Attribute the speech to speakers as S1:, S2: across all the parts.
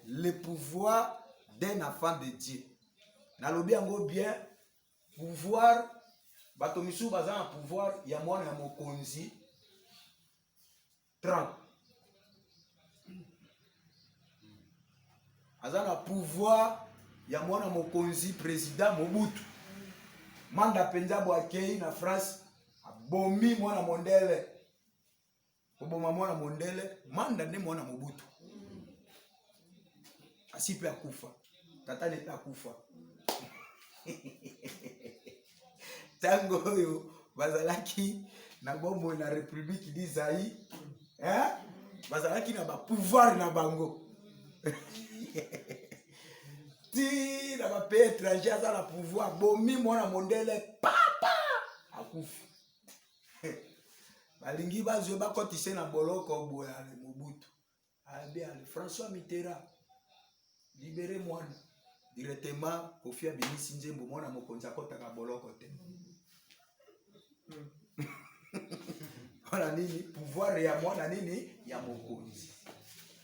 S1: Le pouvoir d'un enfant de Dieu. Nalobi yango bien, pouvoir, batomisu baza pouvoir, ya mwana ya mokonzi, 30. Azana pouvoir, ya mwana mokonzi, président Mobutu. Manda penjabo akei na France, abomi mwana mondele. Oboma mwana mondele, manda ne mwana Mobutu. Asipe akufa. Tata neta akufa. Tango yo bazalaki na bombo na République d'Isaïe, hein? Bazalaki na ba pouvoir na bango. Ti na ba pays étranger za na pouvoir bomi mwana mondele papa akufa. Balingi bazwe bakotise na boloko boya Mobutu. Bien François Mitterrand libérez moi directement Kofi Abinisi Nzembo mwana mokonzi akotaka boloko te. Voilà nini pouvoir ya mwana nini ya mokonzi.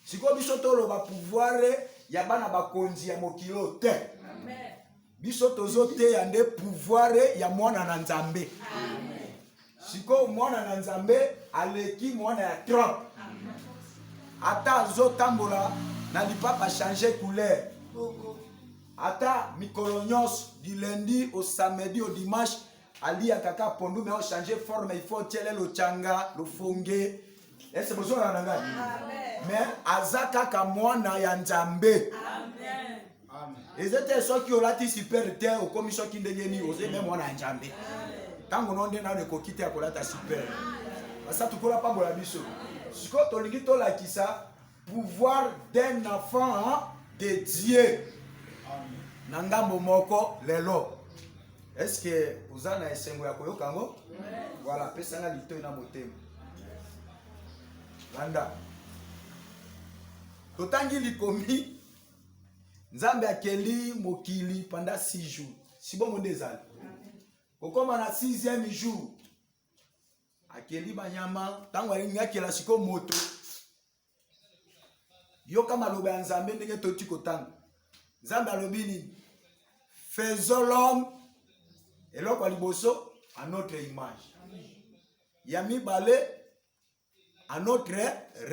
S1: Siko biso toloba pouvoir ya bana bakonzi ya mokilo te. Amen. Biso tozo te ya nde pouvoir ya mwana na Nzambe. Amen. Siko mwana na Nzambe aleki mwana ya Trump. Amen. Ata zo tambola na lipapa changer couleur. Ata mikolo nyonso du lundi au samedi au dimanche ali ya kaka pondu mais on changer forme il faut tirer le changa le fonge. Est-ce que vous avez entendu? Mais azaka ka mwana ya Nzambe. Amen. Amen. Ezete so ki olati super te o commission ki ndengeni oze même mwana ya Nzambe. Tango nonde na le kokite ya kolata super. Basa tukola pa bola biso. Siko tolingi to la kisa pouvoir d'un enfant de Dieu. Nangambo moko lelo. Est-ce que vous en avez esengo ya koyoka ngo? Voilà, pesanga lito na motema. Landa. Totangi likomi Nzambe akeli mokili pendant 6 jours. Si bon mondezali. Kokoma na 6e jour. Akeli banyama tango ngakela siko moto. Yoka maloba ya Nzambe ndenge toti kotanga. Nzambe alobi nini? Faisons l'homme eloko ya liboso à notre image. Yami bale à notre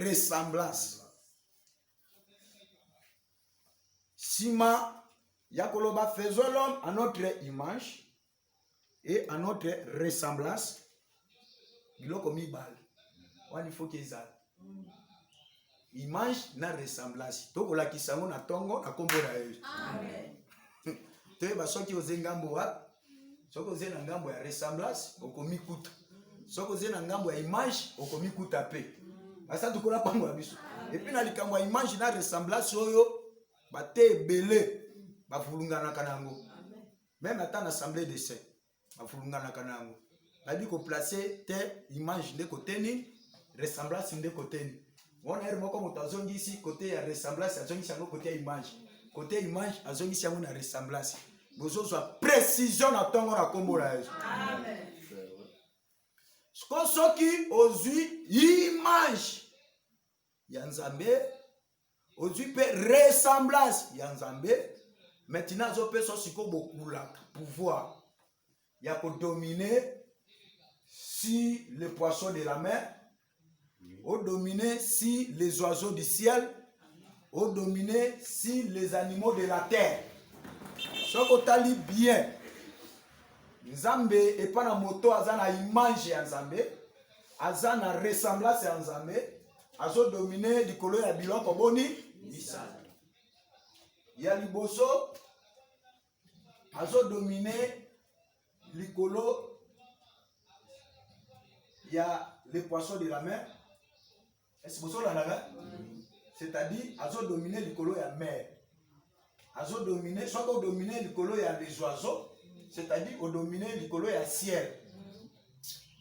S1: ressemblance. Sima yakoloba faisons l'homme à notre image et à notre ressemblance. Biloko mi bale. Wani faut que ça. Image na ressemblance. Toko la kisango na tongo na kombo na Yesu. Amen. Te ba soki ozengambo wa soko zena ngambo ya ressemblance okomi kuta. Soko zena ngambo ya image okomi kuta pe. Asa tukola pango ya biso. Et puis na likambo ya image na ressemblance oyo ba te belé ba fulungana kanango. Même ata na assemblée de saints ba fulungana kanango. Ba di ko placer te image de côté ni ressemblance de côté ni. On a moko mutazongi ici côté ya ressemblance azongi sango côté ya image. Côté image azongi sango na ressemblance. Bozo soit précision na tongo na kombo la Yesu. Amen. Soki ozui image ya Nzambe, ozui pe ressemblance ya Nzambe, maintenant zo pe so siko bokula pouvoir ya ko dominer si les poissons de la mer, au dominer si les oiseaux du ciel, au dominer si les animaux de la terre. Soko tali bien. Nzambe et pas na moto azana image ya Nzambe, azana ressemblance ya Nzambe, azo dominer likolo ya biloko boni misala. Ya liboso azo dominer likolo ya les poissons de la mer. Est-ce que vous avez? C'est-à-dire, azo dominer likolo ya mer. Azo dominer, soit qu'on dominer likolo ya les oiseaux, c'est-à-dire au dominer likolo ya ciel.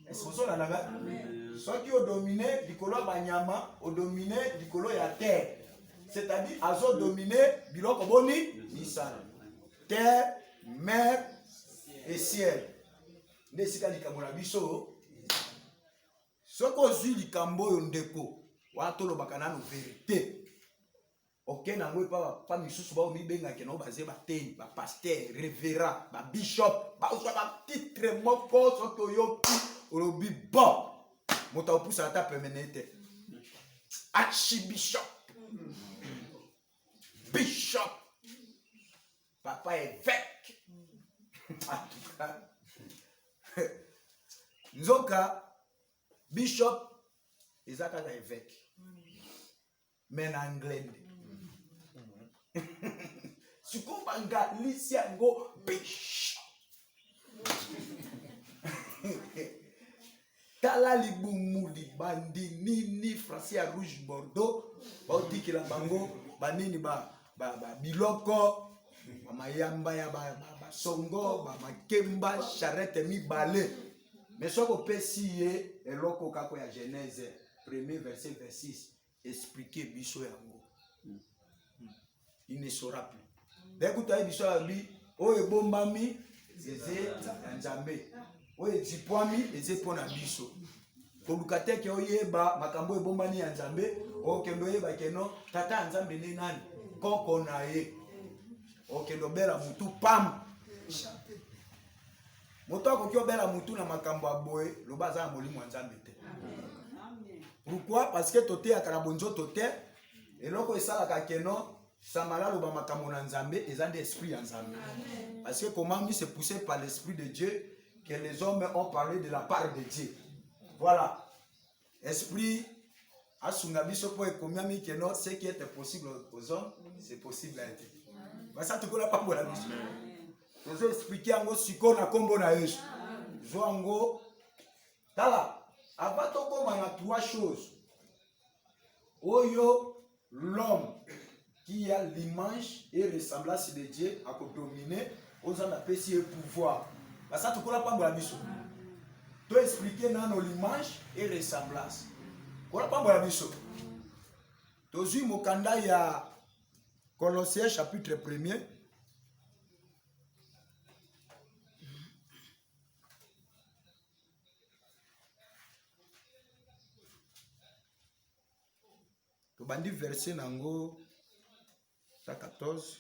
S1: Est-ce que vous avez? Soit qui au dominer likolo ya banyama, au dominer likolo ya terre. C'est-à-dire, azo dominer biloko boni misala. Terre, mer et ciel. Nesika likambo na biso. Soko zui likambo yo ndeko. Watolo bakanano vérité. Ok, nango pas misusu ba mi benga ke no bazé ba ten, ba pasteur, révérend, ba bishop, ba ozo ba titre moko soto yo olobi bon. Mota opusa ata permanente. Archibishop. Bishop. Papa évêque. En tout cas. Nzoka bishop ezaka na évêque. Mais en anglais. Sikubanga lisiango bishop. Tala libumu libandi nini français à rouge bordeaux bauti ki la bango banini ba biloko mayamba ya ba songo ba makemba charrette mi balé mais soko pesi ye eloko kako ya Genèse 1er verset 6 expliquer biso yango il ne saura plus d'écouter biso abi o ebombami zeze nzambe o ezipwami eze pona biso kolukate ke oyeba makambo ebombani ya nzambe o kendo yeba keno tata nzambe ne nani koko na ye o kendo bela mutu pam moto akoki obela mutu na makambo aboye loba za molimo nzambe te. Pourquoi? Parce que tote ya karabonzo tote eloko esalaka keno samala loba makambo na nzambe ezande esprit ya nzambe. Parce que comment c'est poussé par l'esprit de Dieu que les hommes ont parlé de la part de Dieu. Voilà. Esprit asunga biso po ekomiami keno ce qui était possible aux hommes c'est possible à Dieu. Basa tukola pa bola biso. Nous expliquer ango siko na kombo na Yesu. Zoango tala avant to koma na trois choses. Oyo l'homme qui a l'image et ressemblance de Dieu a dominer aux hommes apprécier pouvoir. Basa tukola pa bola biso. To expliquer nano l'image et ressemblance. Kola pa bola biso. Tozu mokanda ya Colossiens chapitre 1er. Bandi verset nango 14.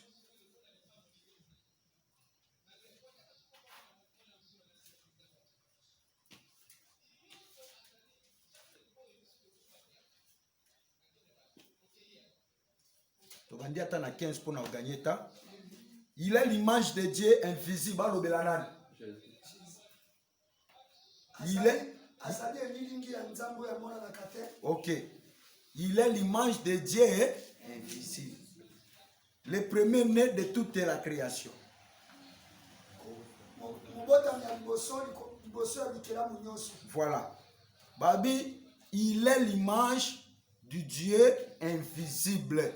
S1: Bandi atana 15 pour nous gagner temps. Il est l'image de Dieu invisible à l'obélanan. Il est OK. Il est l'image de Dieu invisible. Le premier-né de toute la création. Voilà. Babi, il est l'image du Dieu invisible.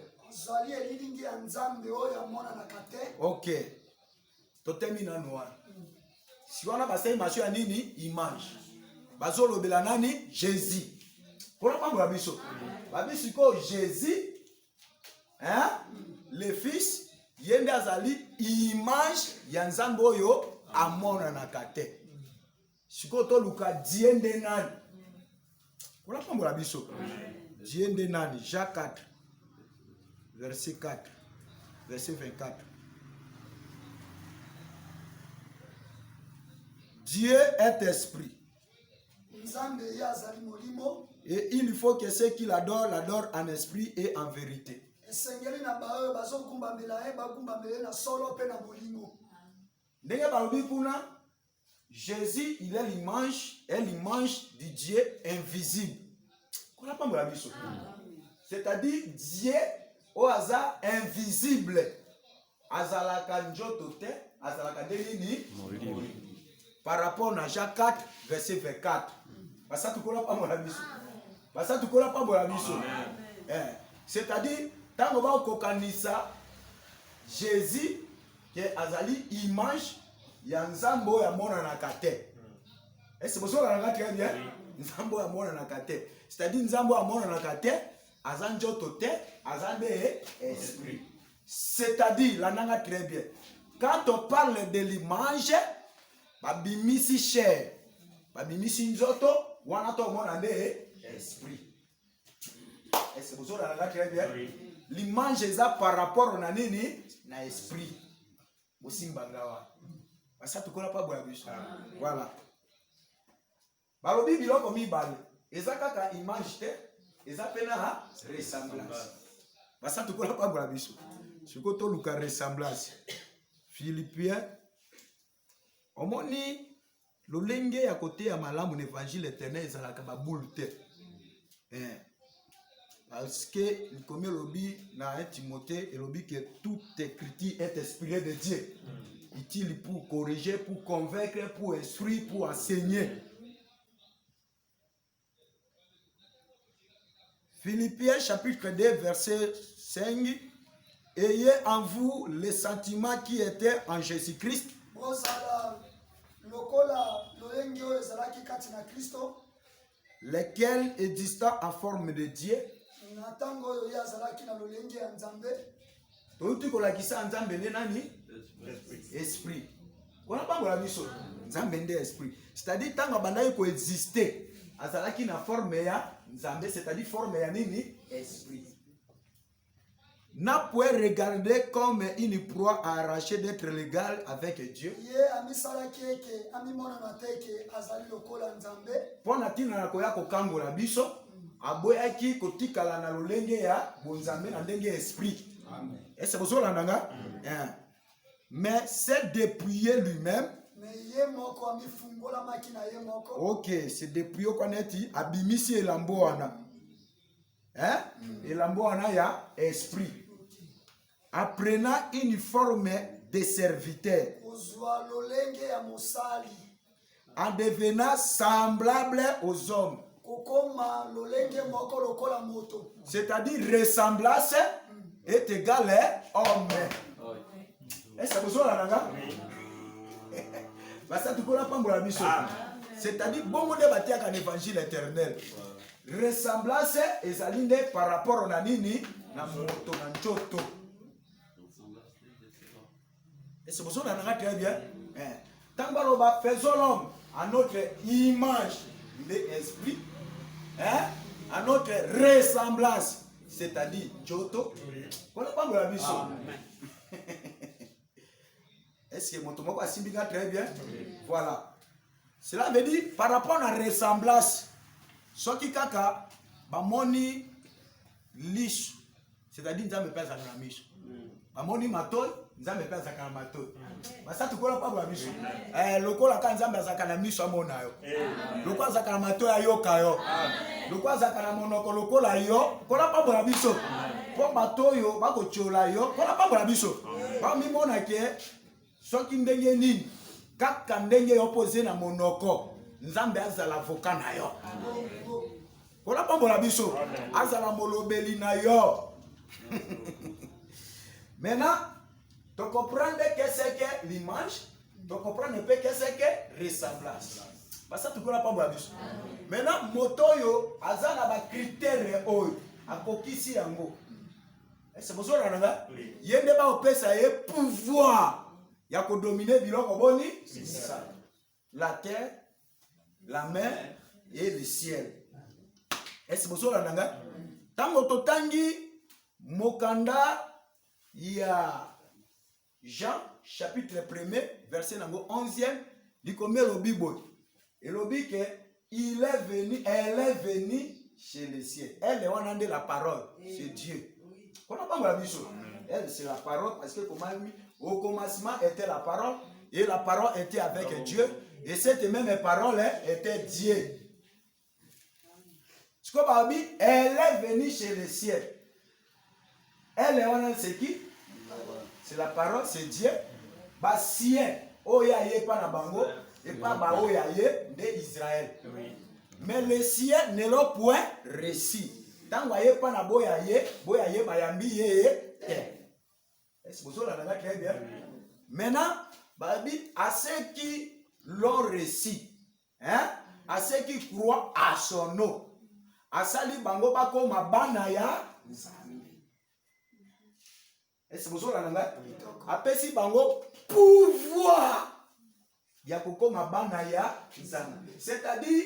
S1: OK. Totemina noa. Si on a passé image à nini image. Bazo lobela nani Jésus. Pour la femme Babiso. Babisiko Jésus, hein, le fils, yende azali image ya nzambe oyo amona na kate. Siko to luka diende nani. Pour la femme Babiso. Diende nani Jacques 4 verset 4 verset 24. Dieu est esprit. Et il faut que ceux qui l'adorent, l'adorent en esprit et en vérité. Jésus, il est l'image du Dieu invisible. C'est-à-dire Dieu au hasard invisible. Azalaka njotote, azalaka delini. Par rapport à Jacques 4, verset 24. Basa tukola pa mola biso. Basa tukola pa mola biso. C'est-à-dire, tant on va au kokanisa, Jésus, qui est azali image, ya nzambo ya mona na kate. C'est pour ça qu'on a très bien. Nzambo ya mona na kate. C'est-à-dire, nzambo ya mona na kate, azanjo tote, azande esprit. C'est-à-dire, la nanga très bien. Quand on parle de l'image, babimisi chair, babimisi nzoto, wana to mona nde esprit. Est-ce que vous avez très bien? L'image est par rapport à nini na esprit. Aussi mbangawa. Ça tu connais pas boyabiso. Voilà. Balobi biloko mibale. Ezaka ka image te, ezapena ressemblance. Ça tu connais pas boyabiso. Siko to luka ressemblance. Philippiens omoni lolenge ya côté ya malamu l'évangile éternel ezalaka ba boule te. Parce que comme le lobby dans Timothée, il dit que toute écriture est inspirée de Dieu. Utile pour corriger, pour convaincre, pour instruire, pour enseigner. Philippiens chapitre 2 verset 5. Ayez en vous les sentiments qui étaient en Jésus-Christ. Lequel existant en forme de Dieu. Esprit. C'est-à-dire tant que vous existez, azalaki na forme ya nzambe, c'est-à-dire forme ya nini? Esprit. N'a point regardé comme une proie à arracher d'être légal avec Dieu. Pour natina na koya kokangola biso, aboyaki kotikala na lolenge ya bonzambe na ndenge esprit. Amen. Et c'est pour ça là. Mais c'est dépouiller lui-même. Ok, c'est dépouiller qu'on est dit abimisi elambo wana. Hein? Elambo wana ya esprit. Apprenant une forme de serviteur. En devenant semblable aux hommes. C'est-à-dire ressemblance est égal à homme. Est-ce que vous avez c'est-à-dire bon de bâtir un évangile éternel. Ressemblance est alignée par rapport à nini na moto na nchoto. Est-ce que vous avez très bien? Tant que faisons l'homme à notre image de l'esprit, à notre ressemblance, c'est-à-dire nchoto. On n'a pas de mission. Est-ce que mon tomo a simbiga très bien? Voilà. Cela veut dire par rapport à la ressemblance. Ce qui kaka, bamoni liche, c'est-à-dire nzambe pesa na miche. Bamoni matoi, nzambe pesa na matoi. Basa tu kola pa ba miche. Lokola ka nzambe azaka na miche amona yo. Lokola azaka na matoi ayoka yo. Lokola azaka na monoko lokola yo, kola pa ba miche. Po matoi yo ba ko chola yo, kola pa ba miche. Ba mi mona ke soki ndenge nini kaka ndenge opposé na monoko nzambe azala avocat na yo kola pambola biso azala molobeli na yo. Maintenant tu comprends que c'est que l'image, tu comprends un peu que c'est que ressemblance. Parce que tu kola pambola biso. Maintenant moto yo azala ba critère oyo akokisi yango. C'est pour ça là yende ba opesa ye pouvoir. Il y a qu'à dominer biloko boni, la terre, la mer et le ciel. Est-ce que vous avez dit? Tango totangi mokanda ya Jean chapitre 1er verset 11e dit comme le Bible. Et le Bible que il est venu, elle est venue chez le ciel. Elle est en de la parole, c'est Dieu. Qu'on n'a pas la mission. Elle c'est la parole parce que comment au commencement était la parole et la parole était avec Dieu et cette même parole était Dieu. Ce qu'on dit, elle est venue chez le ciel. Elle est c'est qui? C'est la parole, c'est Dieu. Bah sien, oya ye pas na bango et pas ba oya ye de Israël. Mais le sien ne l'a point réussi. Tant que ye pas na boya ye bayambi ye. Est-ce que vous avez très bien? Maintenant, à ceux qui l'ont reçu, à ceux qui croient à son nom, à Sali Bango Bako Mabanaya, est-ce que vous avez à Pessi Bango pouvoir Yakoko Mabanaya, c'est-à-dire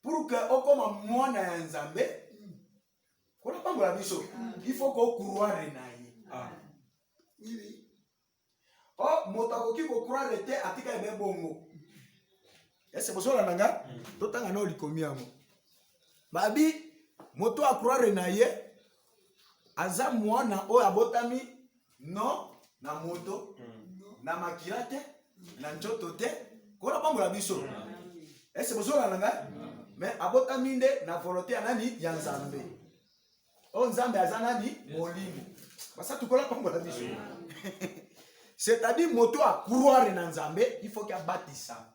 S1: pour que Okoma Mwana Nzambe, Kona pambola biso. Il faut qu'on croire na ye. Oh, moto akoki ko croire te atika ebe bongo. Est-ce que la nanga? Totanga no likomi yango. Babi moto a croire na ye aza mwana o abotami no na moto na makila te na njoto te kona pambola biso. Est-ce que la nanga? Mais abotami nde na volonté ya nani ya Nzambe. O Nzambe aza nani molimo. Basa tukola pambola biso. C'est-à-dire moto a croire na Nzambe, il faut qu'il abatisa.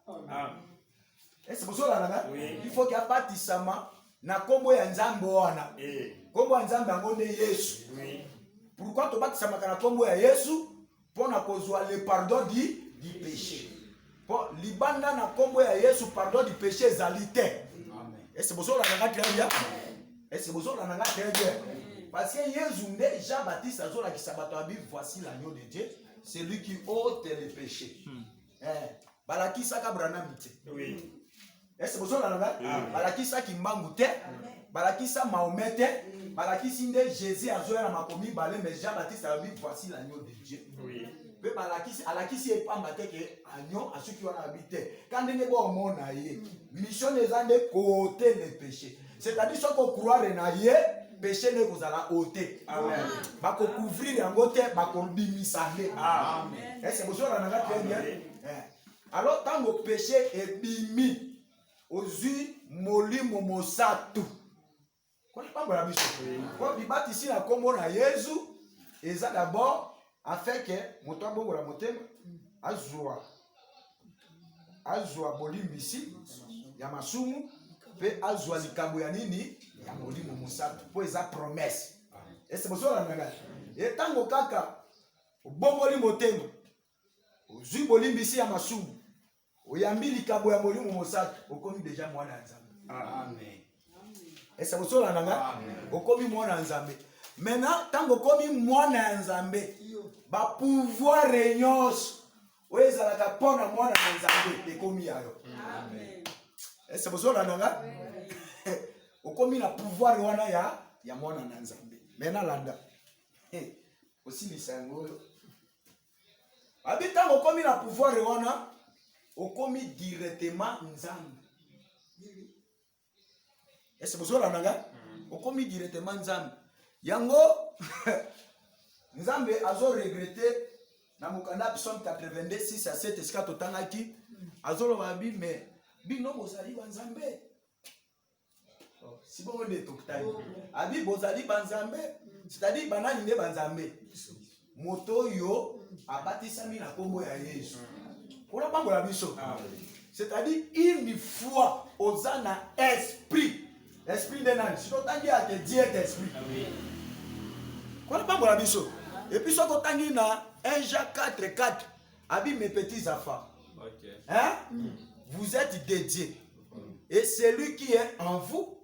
S1: Est-ce que la nanga? Il faut qu'il abatisama na kombo ya Nzambe wana. Kombo ya Nzambe yango nde Yesu. Pourquoi to batisama na kombo ya Yesu? Pour na kozwa le pardon du péché. Pour libanda na kombo ya Yesu pardon du péché ezalité. Est-ce que la nanga très bien? Est-ce que la nanga très bien? Parce que Yesu nde Jean-Baptiste azola ki sabato abi voici l'agneau de Dieu, c'est lui qui ôte les péchés. Balaki saka branami te. Oui. Est-ce que la nanga? Balaki saki mbangu te. Balaki sa Mahomet te. Balaki sinde Jésus azoya na makomi balé mais Jean-Baptiste abi voici l'agneau de Dieu. Oui. Pe balaki alaki si epamba te ke agneau asuki wana habité. Quand ndenge bo mona ye, mission ezande côté les péchés. C'est-à-dire ce qu'on croire na ye, péché ne vous allez ôter. Amen. Bako couvrir yango te, bako bimisande. Amen. Est-ce que vous avez nanga très bien? Alors tant que péché est bimi, ozu molimo mosatu. Quoi pas bon la biso. Quoi bibat ici la kombo na Yesu, eza d'abord afin que moto bongo la motema azwa bolimbisi ya masumu pe azwa likambo ya nini ya molimo mosatu po eza promesse. Est-ce que la nanga? Et tango kaka bongoli motema ozwi bolimbisi ya masumu oyambi likambo ya molimo mosatu okomi déjà mwana Nzambe. Amen. Est-ce que la nanga? Okomi mwana Nzambe. Maintenant tango komi mwana Nzambe ba pouvoir nyonso oyezalaka pona mwana Nzambe ekomi yayo. Amen. Est-ce que la nanga? Okomi na pouvoir wana ya mwana na Nzambe. Mena landa. Aussi lisango. Habita okomi na pouvoir wana okomi directement Nzambe. Est-ce que la nanga? Okomi directement Nzambe. Yango Nzambe azo regretter na mukanda Psalm 82 6 à 7 eska totangaki azolo babi mais bino bozali banzambe. Si bon de toktai. Abi bozali banzambe, c'est-à-dire banani nde banzambe. Moto yo abatisami na kombo ya Yesu. Ona bangola biso. C'est-à-dire une fois ozana esprit. Esprit de nani. Si totangi ate Dieu est esprit. Ona bangola biso. Et puis so totangi na 1 Jacques 4:4. Abi mes petits enfants. OK. Hein? Vous êtes dédiés. Et celui qui est en vous,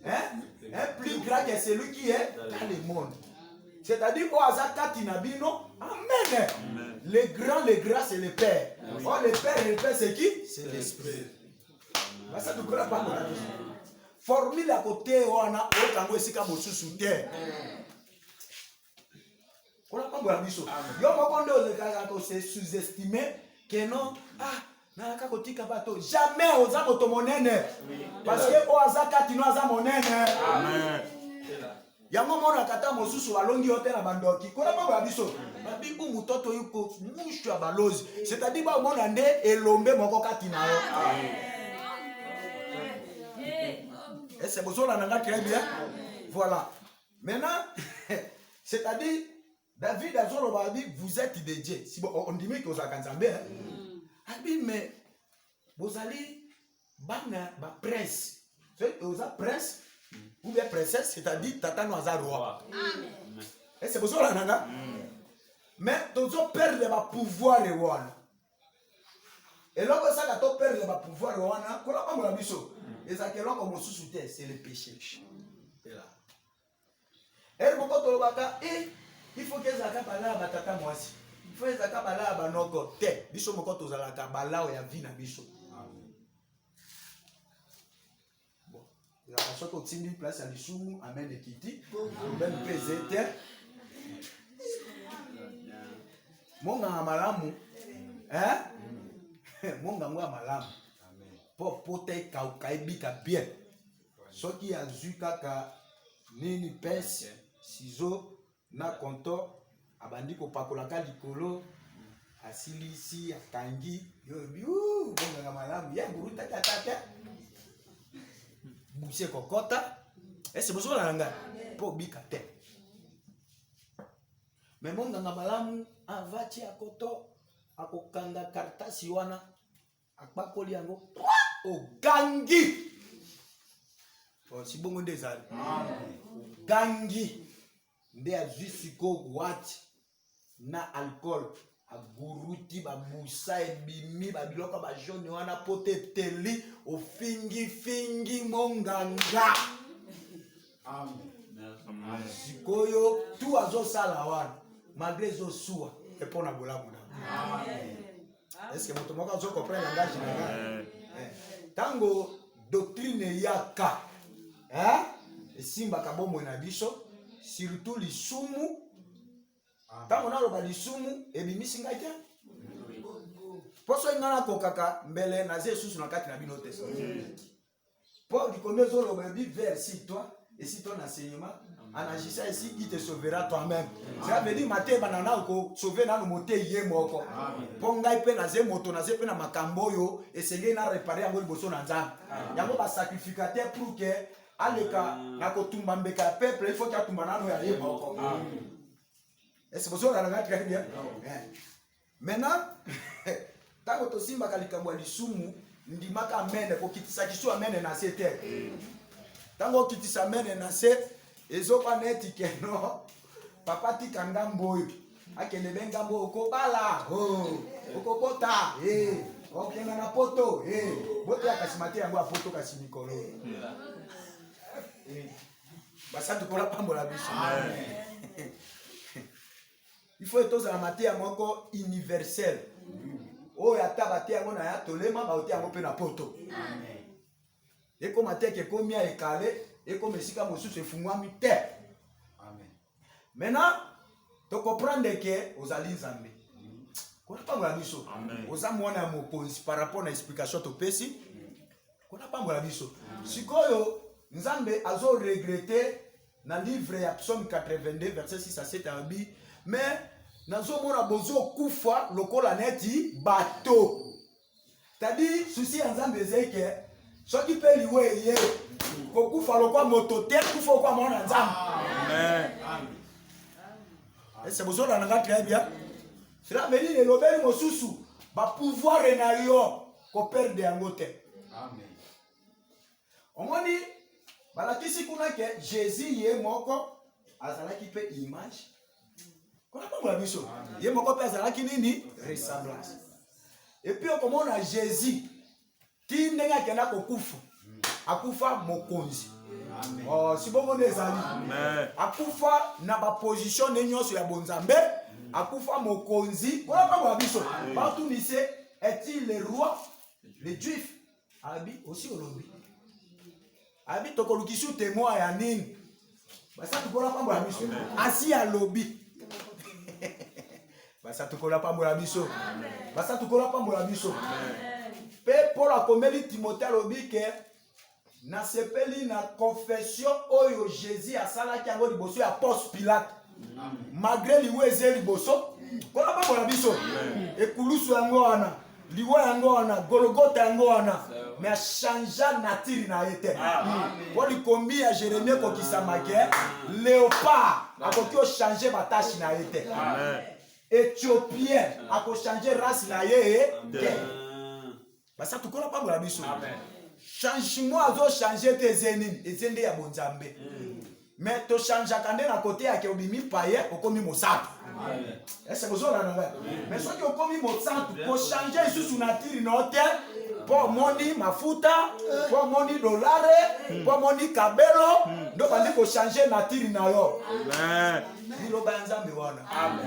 S1: est plus grand que celui qui est dans le monde. C'est-à-dire, Amen. Les grands, c'est le Père. Oh, le Père, c'est qui? C'est l'Esprit. Ça ne pas pas. Formule à côté, on a sous terre. On n'a pas de mission. Il y a des sous-estimé que non. Jamais aux amoto monene. Parce que aux akatino aza monene. Amen. Yango mona kata mosusu balongi hotel na bandoki. Kona ba biso. Babibu mutoto yuko mushu ya balozi. C'est-à-dire ba mona nde elombe moko katina yo. Et c'est besoin nanga très bien. Voilà. Maintenant c'est-à-dire David azolo babi vous êtes des dieux. Si on dit que aux akanzambe Abi mais bozali bana ba prince. C'est oza prince ou bien princesse, c'est-à-dire tata no aza roi. Amen. Et c'est besoin là nanga. Mais tozo perdre ba pouvoir et wana. Et lorsque ça to perdre ba pouvoir wana, kola ba mola biso. Ezakelo ko mosusu te, c'est le péché. Et là. Et beaucoup to lobaka il faut que zaka bala ba tata mwasi. Il faut ezaka bala ba noko te biso moko tozalaka bala ya vie na biso. Bon La façon qu'on tient place à l'issoumou, amen et kiti. Même pesete. Monga malamu. Hein? Monga malamu. Pour pote kaibika bien. Ce qui a vu kaka nini pince, ciseau, na konto, abandi ko pakolaka likolo, asilisi, akangi, yo biu, monga malamu, ya guru tata. Boucher kokota, et c'est besoin la nga pour bikate. Mais monga malamu, avati akoto, akokanga kartasi wana, akpakoli yango, o gangi. Oh, si bon nde zali. Gangi nde azwisiko wati na alcool aguruti babusa ebimi babiloko ba jaune wana pote teli ofingi monganga. Amen. Sikoyo tu azo sala wana malgré zo suwa et pour na bolamu na. Amen. Est-ce que moto moko zo comprendre langage na? Tango doctrine yaka hein? Simba kabomo na biso surtout lisumu. Tango na loba lisumu ebimisi ngai te. Poso ngana kokaka mbele na zesusu na kati na bino te. Paul dit comme zo loba bi versi toi et si ton enseignement en agissant ici il te sauvera toi-même. Ça veut dire maté banana ko sauver na moté yé moko. Po ngai pe na ze moto na ze pe na makambo yo essayer na réparer yango liboso na nzambe. Yango ba sacrificateur pour que aleka na kotumba mbeka peuple il faut que atumba nano ya yé moko. Est-ce que vous avez la très bien? Maintenant, tant que tu simba kalikamwa lisumu ndimaka mene ko kitisa kisu amene na sete. Tango kitisa mene na se ezopa neti keno papa tikanga mboyo akende benga mbo okobala okobota okenda na poto boto akasimate yango apoto kasimikolo basa tukola pambola biso. Amen. Il faut être dans la matière moko universelle. Oh ya tabate yango na ya tolema ba ote yango pe na poto. Amen. Et comme ateke komi a ekale et comme esika mosusu efungwami te. Amen. Maintenant, to comprendre que ozali nzambe. Kona pambola biso. Oza mwana ya mokonzi par rapport na explication to pesi. Kona pambola biso. Sikoyo nzambe azo regretter na livre ya Psaume 82 verset 6 à 7 abi. Mais nazo mona bozo kufa lokola neti bato. C'est-à-dire souci ya nzambe ezeke soki pe liwe ye ko kufa lokola moto te kufa kwa mona nzambe. Amen. Et c'est besoin dans la très bien. Cela veut dire le lobeli mosusu ba pouvoir na yo ko perdre yango te. Amen. Omoni balakisi kuna ke Jésus ye moko azalaki pe image. Kona pambola biso. Ye moko pe azalaki nini? Ressemblance. Et puis on commence à Jésus. Ti ndenge kenda kokufa. Akufa mokonzi. Amen. Oh, si bon on ezali. Amen. Akufa na ba position nyonso ya bonzambe. Akufa mokonzi. Kona pambola biso. Partout ni c'est est-il le roi? Les juifs. Abi aussi olobi. Abi tokolukisu témoin ya nini? Basa tukola pambola biso. Asi ya lobi. Basa tukola pambola biso. Basa tukola pambola biso. Pe Paul a komeli Timothée lobi ke na sepeli na confession oyo Jésus asalaki yango liboso ya Ponce Pilate. Malgré liwe eze liboso, kola pambola biso. Ekulusu yango wana, liwa yango wana, Golgotha yango wana. Mais changer nature na été. Pour lui combi à Jérémie ko kisamake léopard a ko changer batache na été. Éthiopien a ko changer race na yé. Ba ça tout kola pambola biso. Changement azo changer tes ennemis, ezende ya bonzambe. Mais to changer kande na côté ya ke obimi paye okomi mosato. Est-ce que vous avez la mais soit que okomi mosato ko changer sous nature na hôtel. Pour moni mafuta, pour moni dolare, pour moni kabelo, donc on dit qu'on change nature na yo. Amen. Ni lo banzambe wana. Amen.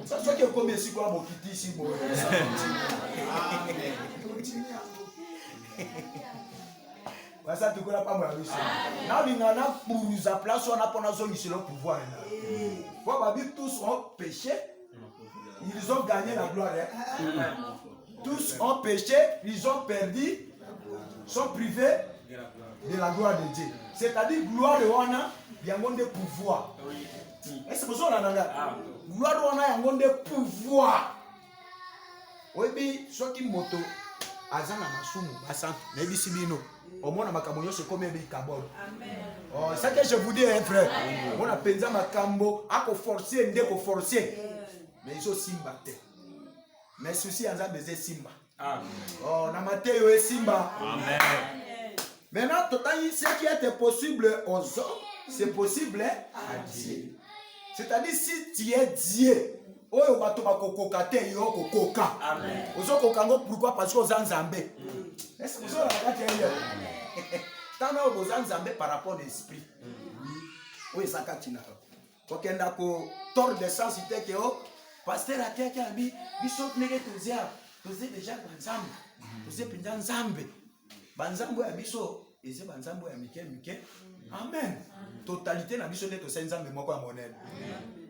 S1: Ça soit que comme ici quoi bokiti ici mo. Amen. Basa tu kola pas moi biso. Na bingana pour nous place on a pona zone sur le pouvoir là. Pour babi tous ont péché. Ils ont gagné la gloire. Tous ont péché, ils ont perdu, sont privés de la gloire de Dieu. C'est-à-dire gloire de Wana, il y a un monde de pouvoir. Est-ce que vous avez gloire de Wana, il y a un monde de pouvoir. Oui, mais ce qui moto, Azana Masumu, Basan, Nebi Sibino, au moins à Makambo, c'est comme un Kabol. C'est ce que je vous dis, hein, frère. On a pensé à Makambo, à forcer, à forcer. Mais ils ont Simba. Mais ceci, on a besoin de Simba. Oh, on a Mathéo et Simba. Amen. Maintenant, totalement, ce qui était possible aux hommes, c'est possible à Dieu. C'est-à-dire, si tu es Dieu, pourquoi? Parce que vous êtes Zambé. Est-ce que vous êtes Zambé par rapport à l'esprit? Oui, ça continue. Quand on a tort de sens, c'est que pasteur a dit il faut que vous déjà Banzambe. Vous êtes déjà Zambé. Banzambo ya biso, et c'est Banzambo ya Mike. Amen. Totalité na biso neto Nzambe moko ya monene.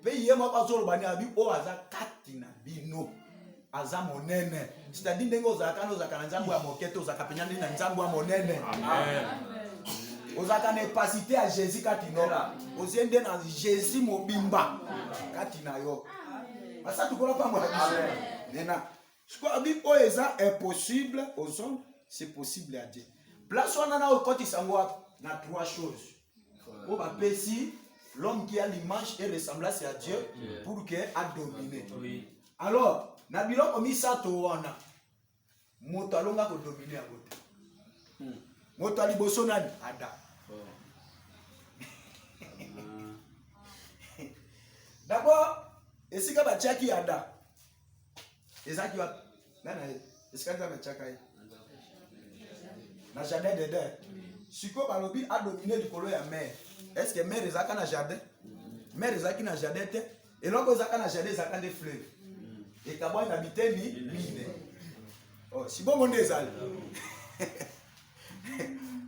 S1: Pays moi pas solo bani abi o aza katina bino. Aza monene. C'est-à-dire ndengo zaka no zaka Nzambo ya moketo zaka penyandi na Nzambo ya monene. Amen. Ozaka ne pasité à Jésus katinola. Oziende na Jésus mobimba. Katina yo. Asa tukola pas moi. Nena. Je crois que c'est impossible aux hommes, c'est possible à Dieu. Place on a au côté savoir na trois choses. On va ici l'homme qui a l'image et ressemblance à Dieu pour qu'il a dominé. Alors, na bilo komi sa to wana. Moto alonga ko dominer à côté. Moto aliboso nani Ada. D'abord, est-ce que bachaki Ada? Ezaki wa nana esikali na chaka ye na jardin de Eden siko balobi a dominer likolo ya mer. Est-ce que mer ezaka na jardin? Mer ezaki na jardin te et longo ezaka na jardin ezaka des fleurs et kabwa na biteni mine. Oh si bon monde ezali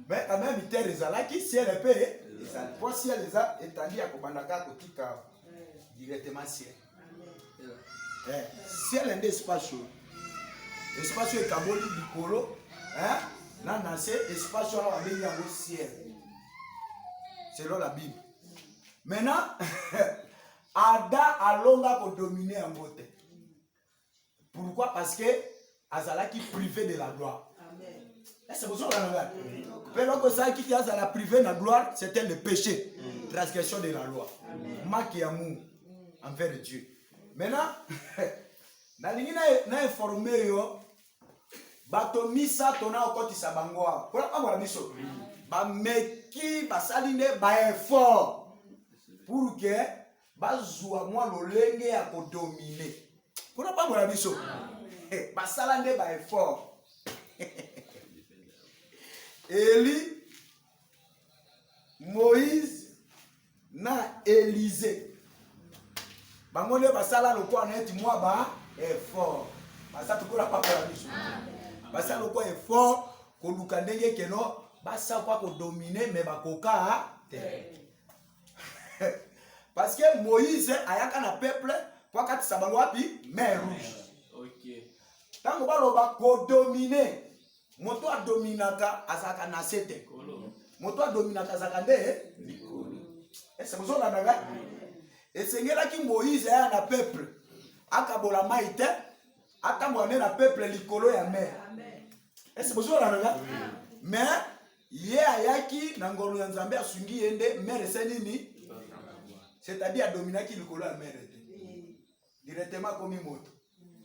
S1: mais quand même terre ezalaki ciel epé ezali pour ciel eza étali ya kobandaka kotika directement ciel. Ciel est un espace. Espace est Kaboli Bikolo. Nan c'est espace là avec le ciel. Selon la Bible. Maintenant, Ada alonga pour dominer en beauté. Pourquoi? Parce que Azala qui privé de la gloire. Amen. C'est pour ça qu'on a que ça qui Azala privé de la gloire, c'était le péché, transgression de la loi. Manque d'amour envers Dieu. Maintenant, nalingi na informer yo bato misa tona okotisa bango a. Kola pa biso. Ba meki basaline ba effort pour que bazwa moi lolenge ya ko dominer. Kola pa biso. Basalande ba effort. Eli, Moïse na Élisée. Bangole basala loko na eti moi ba effort. Basa tukola pa pour biso. Basa loko effort ko luka ndenge keno basa kwa ko dominer mais bakoka te. Parce que Moïse ayaka na peuple kwa kati sabango wapi mer rouge. OK. Tango baloba ko dominer. Moto a dominaka azaka na sete. Moto a dominaka azaka nde likolo. Est-ce que vous avez daga? Et c'est là qui Moïse est un peuple. Akabola maïte, atamboane na peuple likolo ya mer. Est-ce que vous avez là? Mais yé ayaki na ngolo ya Nzambe asungi yende mer esenini. C'est-à-dire a dominaki likolo ya mer. Directement comme moto.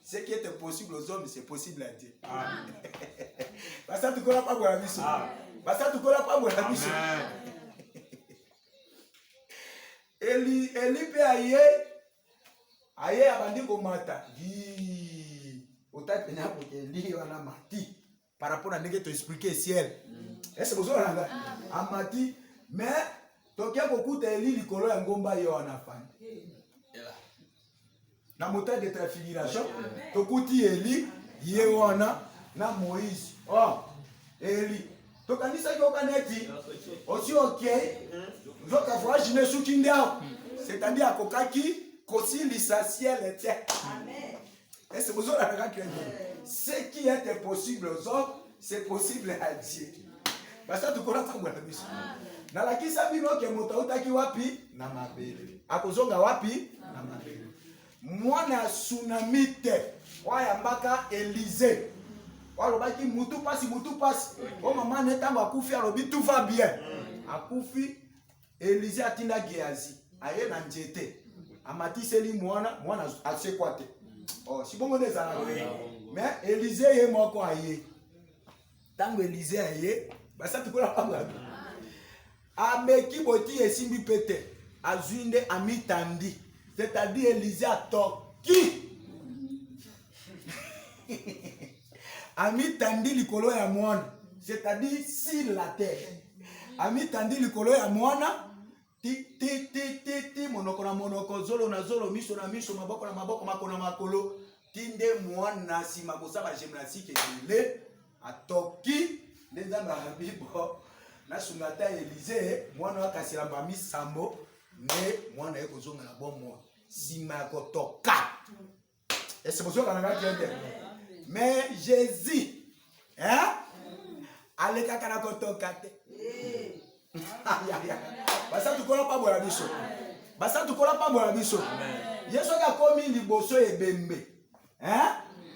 S1: Ce qui était possible aux hommes, c'est possible à Dieu. Parce que tu connais pas pour la mission. Parce que tu connais pas pour la mission. Eli pe aye abandi komata di otati na ko Eli wana mati par rapport à nenge to expliquer ciel. Est-ce que vous avez là amati mais tokia kokuta Eli likolo ya ngomba yo wana fani. Na montagne de transfiguration tokuti Eli ye wana na Moïse. Oh Eli Tokanisa ki okaneti. Aussi ok. Zoka voyage ne sukindao. C'est-à-dire akokaki kosi l'essentiel était. Amen. Et c'est pour ça que ce qui était possible aux hommes, c'est possible à Dieu. Parce que tu connais pas la mission. Na la kisa bino ke moto utaki wapi na mabele. Akozonga wapi na mabele. Mwana tsunami te. Waya mbaka Élysée. Walobaki mutu pasi. O mama netango akufi alobi tout va bien. Akufi Élysée atinda Géasi. Aye na njete. Amatiseli mwana asekwate. Oh, si bon on ça. Mais Élysée ye moko aye. Tango Élysée aye, ba ça tu connais pas la. Ameki boti esimbi pete. Azwinde amitandi. C'est-à-dire Élysée a toki. Amitandi likolo ya mwana. C'est-à-dire sur la terre. Amitandi likolo ya mwana. Ti monoko zolo na zolo miso na miso maboko na maboko makona makolo tinde mwana sima kosaba gymnastique ele atoki ndenza na bibo na sungata Élysée mwana wakasira mbami sambo ne mwana yeko zonga na bomo sima kotoka est-ce que vous avez entendu? Mais Jésus aleka kana kotoka te basa tukola pa bola biso. Basa tukola pa bola biso. Yesu ka komi liboso ebembe.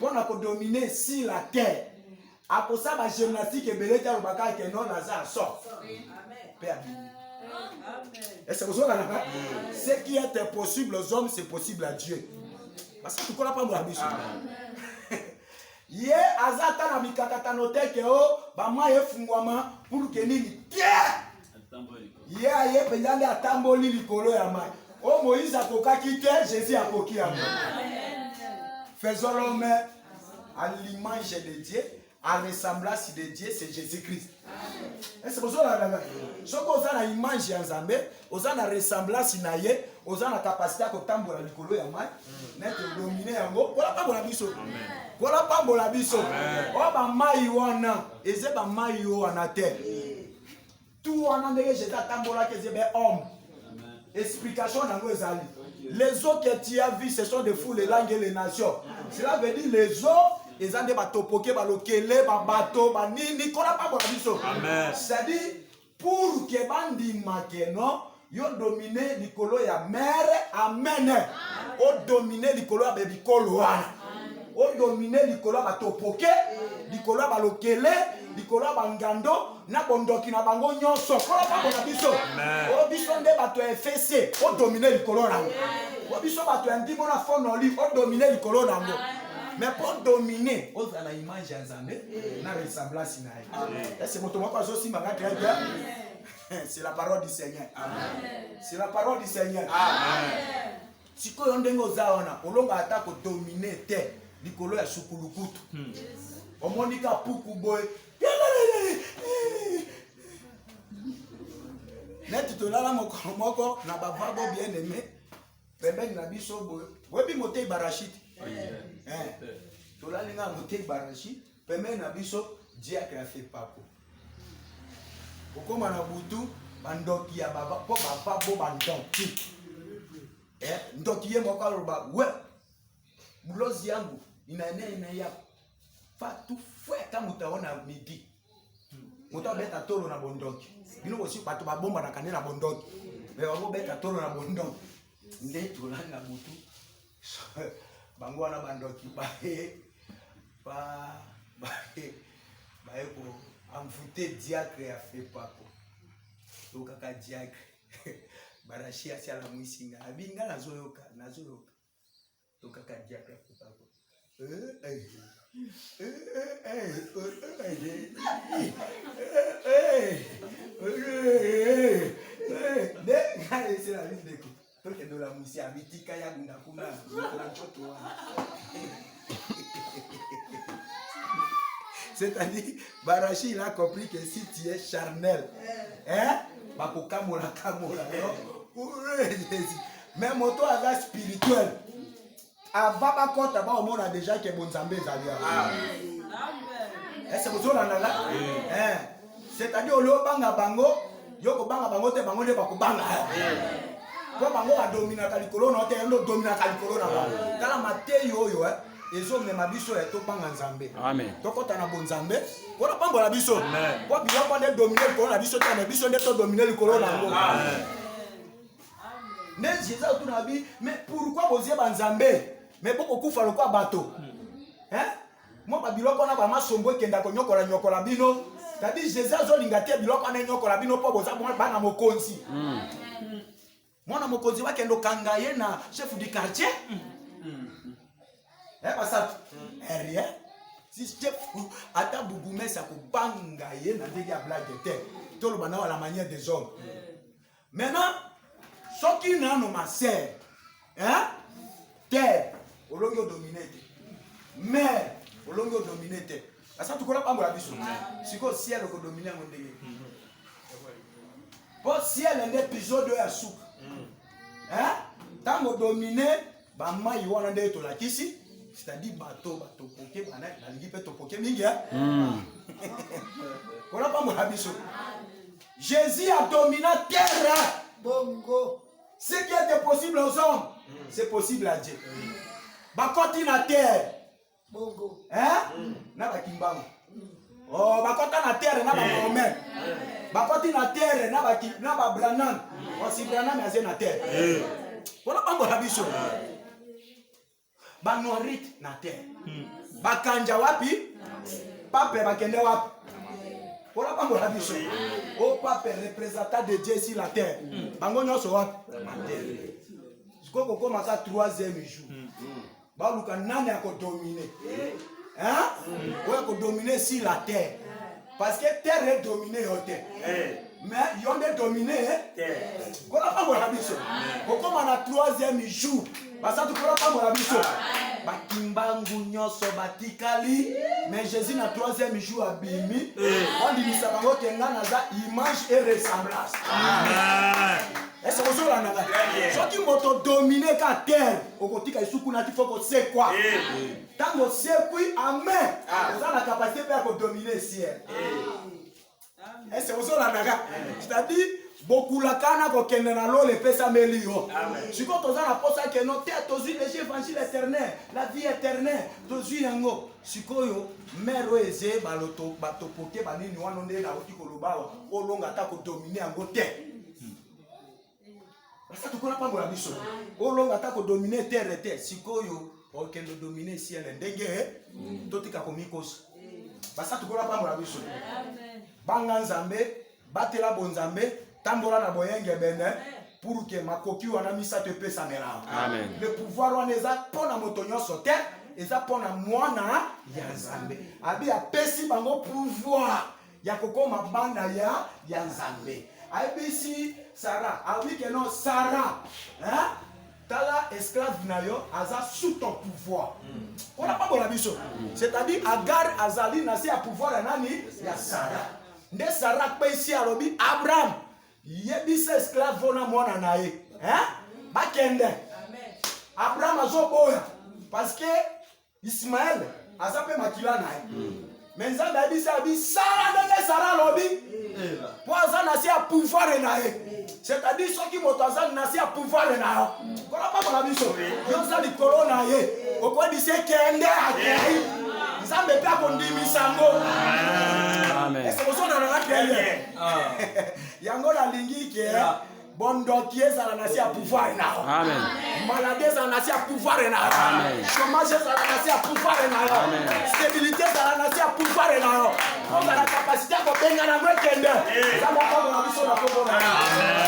S1: Pona ko dominer si la terre. Akosa ba gymnastique ebele ta lobaka ke non naza so. Amen. Père. Amen. Est-ce que vous avez entendu? Ce qui est possible aux hommes, c'est possible à Dieu. Basa tukola pa bola biso. Ye azata na mikakata noteke o ba ma efungwama pour que nini Pierre ye pendant atamboli likolo ya mai. O Moïse akokaki te, Jésus akoki ya mai. Faisons l'homme à l'image de Dieu, à ressemblance de Dieu, c'est Jésus-Christ. Est-ce que vous avez ce qu'on a l'image ya Nzambe, oza na ressemblance na ye, oza na capacité à kotambola likolo ya mai, n'être dominé yango, voilà pas bola biso. Voilà pas bola biso. O ba mai wana, eze ba mai wana te. Tout en anglais, j'ai tambola que c'est homme. Explication en anglais. Les eaux que tu as vues, ce sont des fous, les langues et les nations. Cela veut dire les eaux, ils ont des bateaux, des bateaux, ni qu'on n'a pas besoin. C'est-à-dire, pour que bandi makeno, yo dominer l'icolo ya mer, amen. O dominer l'icolo ya bebikolo. O dominer l'icolo ya batopoke, l'icolo ya balokele, l'icolo ya bangando. Na bondoki na bango nyonso kola pa bona biso o biso nde bato FC o dominer likolo nango o biso bato ndimo na fono li o dominer likolo nango mais pour dominer o za la image ya Nzambe na ressemblance na ye c'est moto moko azo simba nga très bien c'est la parole du Seigneur amen c'est la parole du Seigneur amen sikoyo ndenge oza wana olonga ata ko dominer te likolo ya sukulukutu omonika puku boy net tolala moko na bavabo bien aimé pembeni na biso boye webi motei barashit tolalinga motei barashit pembeni na biso diacre a fait papo okoma na butu bandoki ya baba po bavabo bandoki ndoki ye moko aloba we bulozi yangu ina ya fatu fwe kama utaona midi muta beta toro na bondoki bino bosi bato babomba na kanela bondoki me bango beta toro na bondoki nde tolanga mutu bango wana bandoki ba ko amfute diacre a fait papo to kaka diacre barashi asi ala mwisinga abinga nazoyoka to kaka diacre a fait papo C'est-à-dire, Barachi il a compris que si tu es charnel, mais moto est spirituel. Avant quand on a déjà que bon Zambé. Est-ce que vous avez C'est-à-dire au lieu banga bango, yoko banga bango te bango ne bakubanga. Kwa bango ba domina kalikolo na te ndo domina kalikolo na ba. Kala mateyo yo ezo mema biso ya to banga nzambe. Amen. Tokota na bonzambe, kona pambo la biso. Kwa biloko ne dominer likolo na biso te na biso ne to dominer likolo na ngo. Amen. Mais Jésus a tout nabi, mais pourquoi vous y banzambe? Mais beaucoup kufa lokwa bato. Hein? Moi ba biloko na ba masombo kenda ko nyokola bino. C'est-à-dire Jésus a zolinga te biloko na nyokola bino po boza bana mokonzi. Mwana mokonzi wake ndo kangaye na chef du quartier. Pasat. Rien. Si chef ata bougumesa ko bangaye na ndenge ya blague te. Tout le bana à la manière des hommes. Maintenant, ce qui n'a pas sert, hein? Terre, au long de dominer. Mer, au long de dominer. Ça, tu connais pas mon avis. Si le ciel est dominé, mon Dieu. Pour le ciel, un épisode de la soupe. Hein? Tant que dominé, bah, moi, il y a un endroit où la kisi. C'est-à-dire, bateau, poké, la ligue peut te poké, minga. Connais pas mon avis. Jésus a dominé la terre. Bongo. Ce qui était possible aux hommes, c'est possible à Dieu. Bakoti na terre. Bongo. Hein? Na bakimbamo. Oh, bakota na terre na ba Romain. Bakoti na terre na ba Branham. Aussi Branham azé na terre. Voilà pas mon biso. Ba Norit na terre. Bakanja wapi? Pape bakende wapi? Voilà pas mon biso. Au pape représentant de Dieu sur la terre. Bango nyoso wapi? Na terre. Siko ko maka 3e jour. Ba luka nani ako dominer. Hein? Ou ko dominer sur la terre. Parce que terre est dominée au terre. Mais ils ont dominé terre. Voilà pas mon biso. Ko na 3e jour. Parce que tu pas mon biso. Bakimbangu nyoso batikali, mais Jésus na 3e jour abimi. On dit ça bango tenga naza image et ressemblance. Amen. Est-ce que vous avez la ce qui m'a dominé la terre, au côté de Soukou, il faut que c'est quoi? Tant que c'est quoi, amen. Vous avez la capacité de dominer le ciel. Est-ce que vous avez la c'est-à-dire, beaucoup la cana ko kende na lo le pesa melio. Si quand on a la posa que non terre tozu l'évangile éternel, la vie éternelle, tozu yango. Si koyo mero eze baloto batopoke banini wana ndé na oti koloba o longa ta ko dominer yango terre. Ça tu connais pas mon biso. O longa ta ko dominer terre terre. Si koyo o kende dominer ciel ndenge totika ko mikos. Ça tu connais pas mon biso. Banga nzambe, batela bonzambe. Tambola na boyenge bene pour que makoki wana misa te pesa mela. Amen. Le pouvoir wana eza pona motonyo sote, eza pona mwana ya Nzambe. Abi apesi bango pouvoir ya kokoma banda ya Nzambe. Abisi Sarah, abi que non Sarah, hein? Tala esclave na yo aza sous ton pouvoir. On n'a pas bon biso. C'est-à-dire Agar azali na si a pouvoir ya nani ya Sarah. Nde Sarah pe ici alobi Abraham yebisa esclave na mwana nae. Hein? Bakende. Amen. Abraham azoboya parce que Ismaël azape makila nae. Mais Nzambe abisa abi Sarah na Sarah lobi. Pour azana si a pouvoir nae. C'est-à-dire ceux qui moto azana na si a pouvoir nae. Kola pa kwa biso. Yo za di corona ye. Okwa di se kende akei. Nzambe pe akondimi sango. Amen. Est-ce que vous avez la terre? Yango la lingi qui est bon dokier ça la nasi à pouvoir na. Amen. Maladie ça la nasi à pouvoir na. Amen. Chômage ça la nasi à pouvoir na. Amen. Stabilité ça la nasi à pouvoir na. On a la capacité à benga na mwekende. Ça m'a pas dans la mission na. Amen.